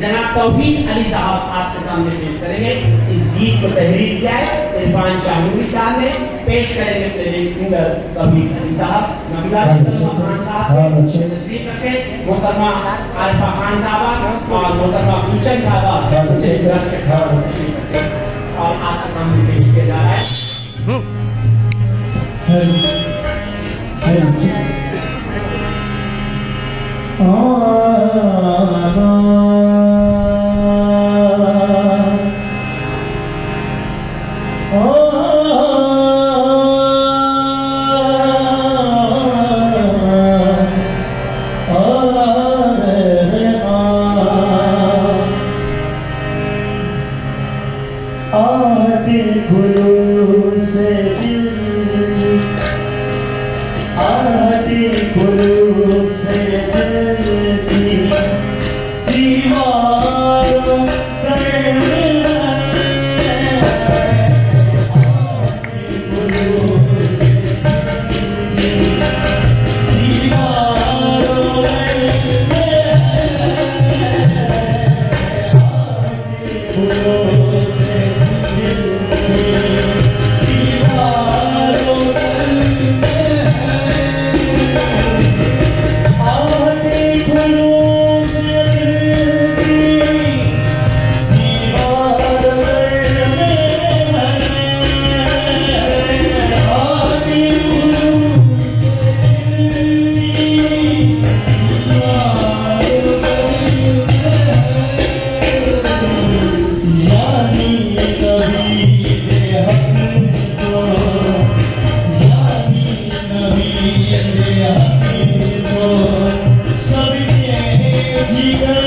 जनाब तौहीद अली साहब आपके सामने पेश करेंगे। इस गीत को तहरीर किया है इरफान शाहनूरी साहब ने, पेश करेंगे प्लेबैक सिंगर तौहीद अली साहब। नबीला खान साहब से तशरीफ रखें, मोहतरमा आरिफा खान साहबा और मोहतरमा गुलशन साहबा और आपके सामने पेश किया जा रहा है। Jigar